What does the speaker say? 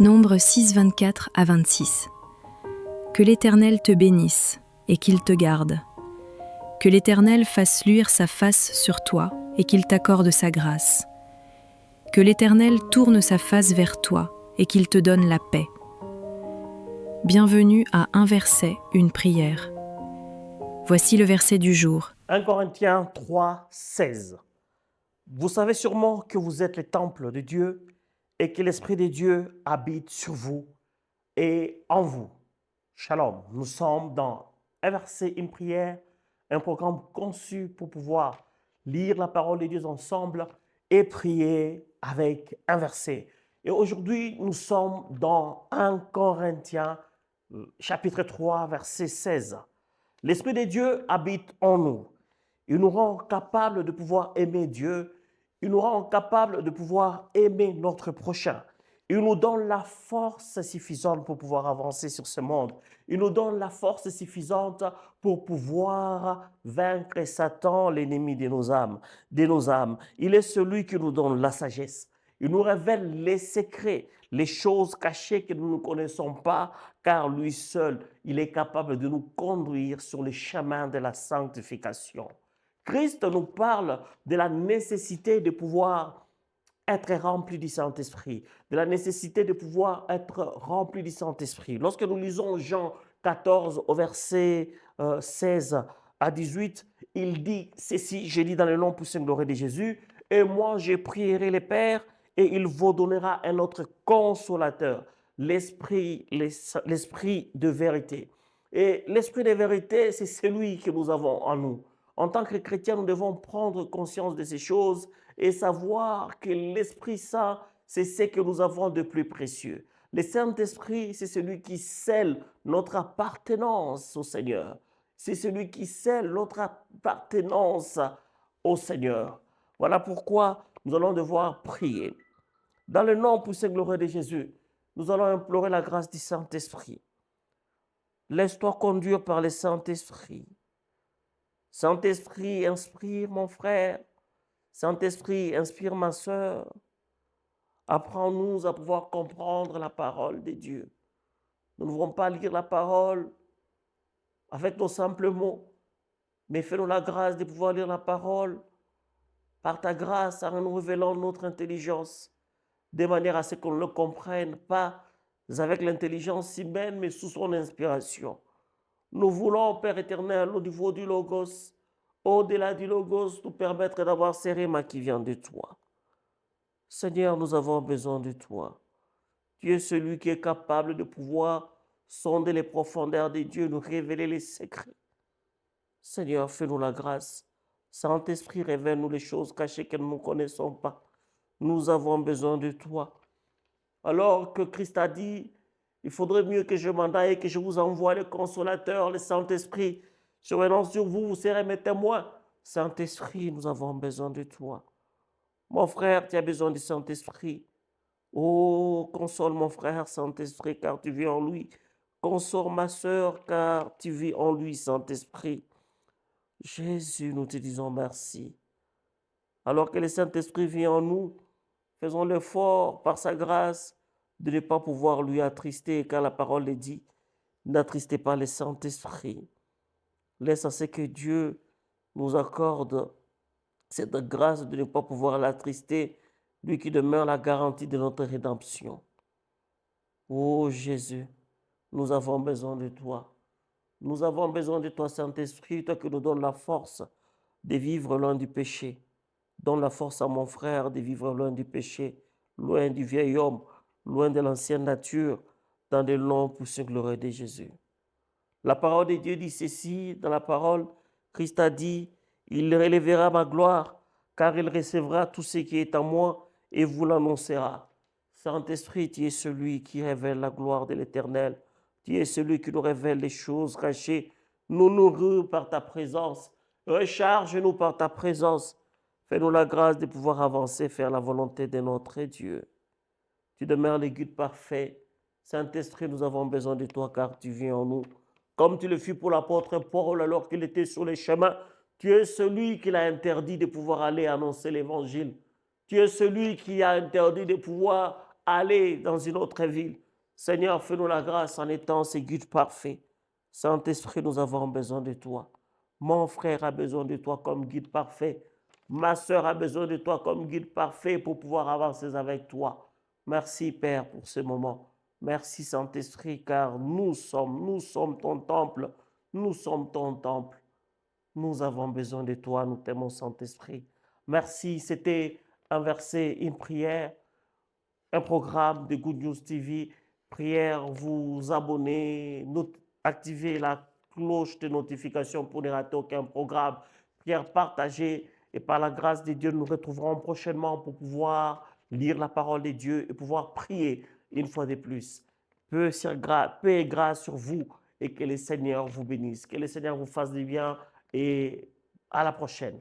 Nombre 6, 24 à 26. Que l'Éternel te bénisse et qu'il te garde. Que l'Éternel fasse luire sa face sur toi et qu'il t'accorde sa grâce. Que l'Éternel tourne sa face vers toi et qu'il te donne la paix. Bienvenue à un verset, une prière. Voici le verset du jour. 1 Corinthiens 3, 16. Vous savez sûrement que vous êtes le temple de Dieu et que l'Esprit de Dieu habite sur vous et en vous. Shalom, nous sommes dans un verset, une prière, un programme conçu pour pouvoir lire la parole de Dieu ensemble et prier avec un verset. Et aujourd'hui, nous sommes dans 1 Corinthiens chapitre 3, verset 16. L'Esprit de Dieu habite en nous. Il nous rend capables de pouvoir aimer Dieu. Il nous rend capables de pouvoir aimer notre prochain. Il nous donne la force suffisante pour pouvoir avancer sur ce monde. Il nous donne la force suffisante pour pouvoir vaincre Satan, l'ennemi de nos âmes. Il est celui qui nous donne la sagesse. Il nous révèle les secrets, les choses cachées que nous ne connaissons pas, car lui seul, il est capable de nous conduire sur le chemin de la sanctification. Christ nous parle de la nécessité de pouvoir être rempli du Saint-Esprit, de la nécessité de pouvoir être rempli du Saint-Esprit. Lorsque nous lisons Jean 14 au verset 16 à 18, il dit ceci, j'ai dit dans le nom puissant glorieux de Jésus, et moi je prierai le Père et il vous donnera un autre consolateur, l'Esprit de vérité. Et l'Esprit de vérité, c'est celui que nous avons en nous. En tant que chrétiens, nous devons prendre conscience de ces choses et savoir que l'Esprit Saint, c'est ce que nous avons de plus précieux. Le Saint-Esprit, c'est celui qui scelle notre appartenance au Seigneur. C'est celui qui scelle notre appartenance au Seigneur. Voilà pourquoi nous allons devoir prier. Dans le nom puissant et glorieux de Jésus, nous allons implorer la grâce du Saint-Esprit. Laisse-toi conduire par le Saint-Esprit. Saint-Esprit, inspire mon frère. Saint-Esprit, inspire ma sœur. Apprends-nous à pouvoir comprendre la parole de Dieu. Nous ne voulons pas lire la parole avec nos simples mots, mais fais-nous la grâce de pouvoir lire la parole par ta grâce en nous révélant notre intelligence, de manière à ce qu'on ne le comprenne pas avec l'intelligence humaine, mais sous son inspiration. Nous voulons, Père éternel, au niveau du Logos, au-delà du Logos, nous permettre d'avoir ce réma qui vient de toi. Seigneur, nous avons besoin de toi. Tu es celui qui est capable de pouvoir sonder les profondeurs de Dieu, nous révéler les secrets. Seigneur, fais-nous la grâce. Saint-Esprit, révèle-nous les choses cachées que nous ne connaissons pas. Nous avons besoin de toi. Alors que Christ a dit, il faudrait mieux que je m'en aille et que je vous envoie le consolateur, le Saint-Esprit. Je renonce sur vous, vous serez mes témoins. Saint-Esprit, nous avons besoin de toi. Mon frère, tu as besoin du Saint-Esprit. Oh, console mon frère, Saint-Esprit, car tu vis en lui. Console ma sœur, car tu vis en lui, Saint-Esprit. Jésus, nous te disons merci. Alors que le Saint-Esprit vit en nous, faisons l'effort par sa grâce de ne pas pouvoir lui attrister, car la parole est dit, n'attristez pas le Saint-Esprit. Laisse à ce que Dieu nous accorde cette grâce de ne pas pouvoir l'attrister, lui qui demeure la garantie de notre rédemption. Oh Jésus, nous avons besoin de toi. Nous avons besoin de toi, Saint-Esprit, toi qui nous donnes la force de vivre loin du péché. Donne la force à mon frère de vivre loin du péché, loin du vieil homme, loin de l'ancienne nature, dans le nom puissant glorieux de Jésus. La parole de Dieu dit ceci, dans la parole, Christ a dit, il relèvera ma gloire, car il recevra tout ce qui est en moi et vous l'annoncera. Saint-Esprit, tu es celui qui révèle la gloire de l'Éternel. Tu es celui qui nous révèle les choses cachées. Nous nourris par ta présence. Recharge-nous par ta présence. Fais-nous la grâce de pouvoir avancer, faire la volonté de notre Dieu. Tu demeures le guide parfait. Saint-Esprit, nous avons besoin de toi car tu vis en nous. Comme tu le fis pour l'apôtre Paul alors qu'il était sur les chemins, tu es celui qui l'a interdit de pouvoir aller annoncer l'évangile. Tu es celui qui a interdit de pouvoir aller dans une autre ville. Seigneur, fais-nous la grâce en étant ces guides parfaits. Saint-Esprit, nous avons besoin de toi. Mon frère a besoin de toi comme guide parfait. Ma sœur a besoin de toi comme guide parfait pour pouvoir avancer avec toi. Merci, Père, pour ce moment. Merci, Saint-Esprit, car nous sommes ton temple. Nous sommes ton temple. Nous avons besoin de toi, nous t'aimons, Saint-Esprit. Merci, c'était un verset, une prière, un programme de Good News TV. Prière, vous abonner, activer la cloche de notification pour ne rater aucun programme. Prière, partagez et par la grâce de Dieu, nous retrouverons prochainement pour pouvoir lire la parole de Dieu et pouvoir prier une fois de plus. Paix et grâce sur vous et que le Seigneur vous bénisse. Que le Seigneur vous fasse du bien et à la prochaine.